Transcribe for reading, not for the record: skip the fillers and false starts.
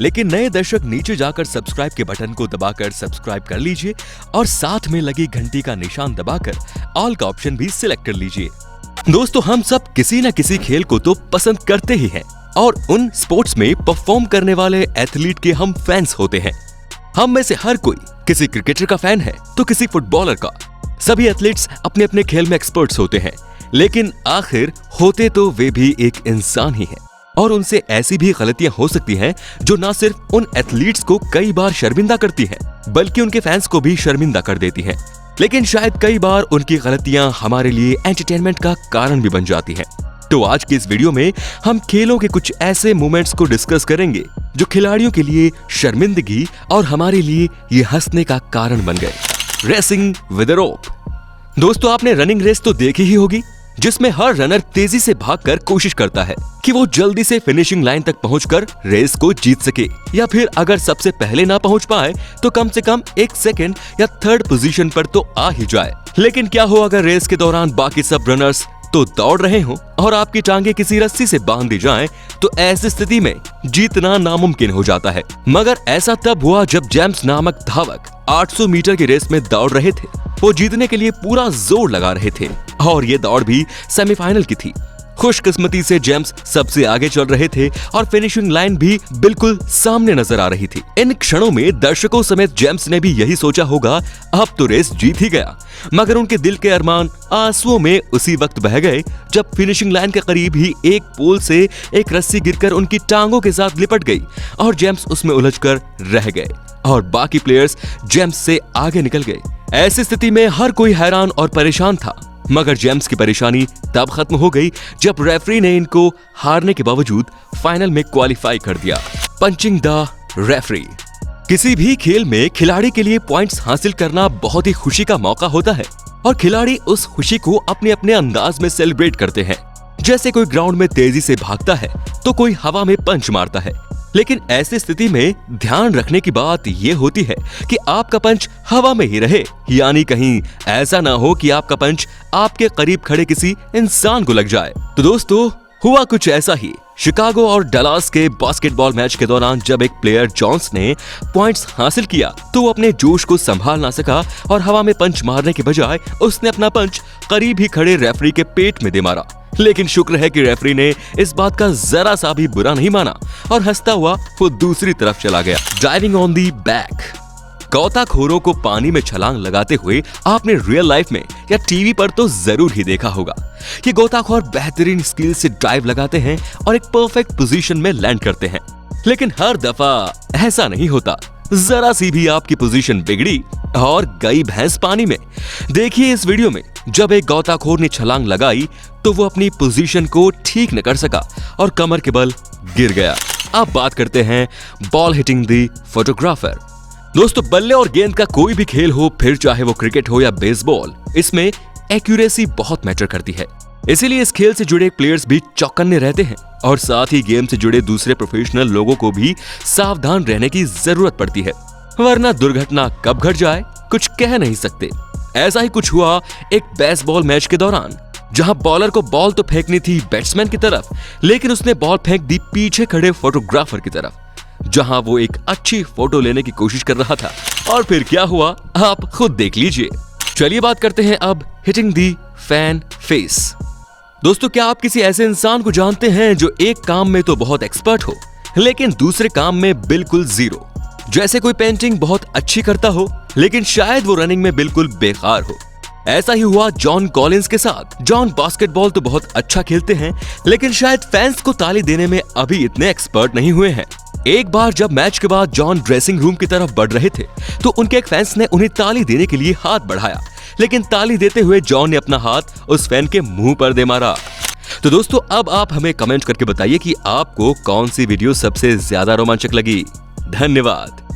लेकिन नए दर्शक नीचे जाकर सब्सक्राइब के बटन को दबाकर सब्सक्राइब कर लीजिए और साथ में लगी घंटी का निशान दबाकर ऑल का ऑप्शन भी सिलेक्ट कर लीजिए। दोस्तों, हम सब किसी न किसी खेल को तो पसंद करते ही हैं और उन स्पोर्ट्स में परफॉर्म करने वाले एथलीट के हम फैंस होते हैं। हम में से हर कोई किसी क्रिकेटर का फैन है तो किसी फुटबॉलर का। सभी एथलीट्स अपने अपने खेल में एक्सपर्ट्स होते हैं, लेकिन आखिर होते तो वे भी एक इंसान ही हैं और उनसे ऐसी भी गलतियां हो सकती हैं जो न सिर्फ उन एथलीट्स को कई बार शर्मिंदा करती हैं, बल्कि उनके फैंस को भी शर्मिंदा कर देती हैं। लेकिन शायद कई बार उनकी गलतियां हमारे लिए एंटरटेनमेंट का कारण भी बन जाती हैं। तो आज की इस वीडियो में हम खेलों के कुछ ऐसे मोमेंट्स को डिस्कस करेंगे जो खिलाड़ियों के लिए शर्मिंदगी और हमारे लिए ये हंसने का कारण बन गए। रेसिंग विद अ रोप। दोस्तों, आपने रनिंग रेस तो देखी ही होगी, जिसमें हर रनर तेजी से भागकर कोशिश करता है कि वो जल्दी से फिनिशिंग लाइन तक पहुंचकर रेस को जीत सके, या फिर अगर सबसे पहले ना पहुंच पाए तो कम से कम 1 सेकंड या 3rd पोजीशन पर तो आ ही जाए। लेकिन क्या हो अगर रेस के दौरान बाकी सब रनर्स तो दौड़ रहे हों और आपकी टांगे किसी रस्सी से बांध दी जाएं, तो ऐसी स्थिति में जीतना नामुमकिन हो जाता है। मगर ऐसा तब हुआ जब जेम्स नामक धावक 800 मीटर की रेस में दौड़ रहे थे। वो जीतने के लिए पूरा जोर लगा रहे थे और ये दौड़ भी सेमीफाइनल की थी। खुशकिस्मती से जेम्स सबसे आगे चल रहे थे और फिनिशिंग लाइन भी बिल्कुल सामने नजर आ रही थी। इन क्षणों में दर्शकों समेत जेम्स ने भी यही सोचा होगा, अब तो रेस जीत ही गया। मगर उनके दिल के अरमान आंसुओं में उसी वक्त बह गए जब फिनिशिंग लाइन के करीब ही एक पोल से एक रस्सी गिरकर उनकी टांगों के साथ लिपट गई और जेम्स उसमें उलझकर रह गए और बाकी प्लेयर्स जेम्स से आगे निकल गए। ऐसी स्थिति में हर कोई हैरान और परेशान था, मगर जेम्स की परेशानी तब खत्म हो गई जब रेफरी ने इनको हारने के बावजूद फाइनल में क्वालिफाई कर दिया। Punching the referee. किसी भी खेल में खिलाड़ी के लिए पॉइंट्स हासिल करना बहुत ही खुशी का मौका होता है और खिलाड़ी उस खुशी को अपने अपने अंदाज में सेलिब्रेट करते हैं। जैसे कोई ग्राउंड में तेजी से भागता है तो कोई हवा में पंच मारता है। लेकिन ऐसी स्थिति में ध्यान रखने की बात ये होती है कि आपका पंच हवा में ही रहे, यानी कहीं ऐसा ना हो कि आपका पंच आपके करीब खड़े किसी इंसान को लग जाए। तो दोस्तों, हुआ कुछ ऐसा ही शिकागो और डलास के बास्केटबॉल मैच के दौरान जब एक प्लेयर जॉन्स ने पॉइंट्स हासिल किया तो वो अपने जोश को संभाल ना सका और हवा में पंच मारने के बजाय उसने अपना पंच करीब ही खड़े रेफरी के पेट में दे मारा। लेकिन शुक्र है कि रेफरी ने इस बात का जरा सा भी बुरा नहीं माना और हंसता हुआ वो दूसरी तरफ चला गया। Diving on the back. गोताखोरों को पानी में छलांग लगाते हुए आपने रियल लाइफ में या टीवी पर तो जरूर ही देखा होगा। ये गोताखोर बेहतरीन स्किल से डाइव लगाते हैं और एक परफेक्ट पोजीशन में लैंड करते हैं। लेकिन हर दफा ऐसा नहीं होता। जरा सी भी आपकी पोजीशन बिगड़ी और गई भैंस पानी में। देखिए इस वीडियो में जब एक गोताखोर ने छलांग लगाई तो वो अपनी पोजीशन को ठीक न कर सका और कमर के बल गिर गया। अब बात करते हैं बॉल हिटिंग द फोटोग्राफर। दोस्तों, बल्ले और गेंद का कोई भी खेल हो, फिर चाहे वो क्रिकेट हो या बेसबॉल, इसमें एक्यूरेसी बहुत मैटर करती है। इसीलिए इस खेल से जुड़े प्लेयर्स भी चौकन्ने रहते हैं और साथ ही गेम से जुड़े दूसरे प्रोफेशनल लोगों को भी सावधान रहने की जरूरत पड़ती है, वरना दुर्घटना कब घट जाए कुछ कह नहीं सकते। ऐसा ही कुछ हुआ एक बेसबॉल मैच के दौरान, जहां बॉलर को बॉल तो फेंकनी थी बैट्समैन की तरफ, लेकिन उसने बॉल फेंक दी पीछे खड़े फोटोग्राफर की तरफ, जहां वो एक अच्छी फोटो लेने की कोशिश कर रहा था। और फिर क्या हुआ आप खुद देख लीजिए। चलिए बात करते हैं अब हिटिंग दी फैन फेस। दोस्तों, क्या आप किसी ऐसे इंसान को जानते हैं जो एक काम में तो बहुत एक्सपर्ट हो लेकिन दूसरे काम में बिल्कुल जीरो? जैसे कोई पेंटिंग बहुत अच्छी करता हो लेकिन शायद वो रनिंग में बिल्कुल बेकार हो। ऐसा ही हुआ जॉन कॉलिंस के साथ। जॉन बास्केटबॉल तो बहुत अच्छा खेलते हैं लेकिन शायद फैंस को ताली देने में अभी इतने एक्सपर्ट नहीं हुए हैं। एक बार जब मैच के बाद जॉन ड्रेसिंग रूम की तरफ बढ़ रहे थे तो उनके एक फैंस ने उन्हें ताली देने के लिए हाथ बढ़ाया, लेकिन ताली देते हुए जॉन ने अपना हाथ उस फैन के मुंह पर दे मारा। तो दोस्तों, अब आप हमें कमेंट करके बताइए कि आपको कौन सी वीडियो सबसे ज्यादा रोमांचक लगी। धन्यवाद।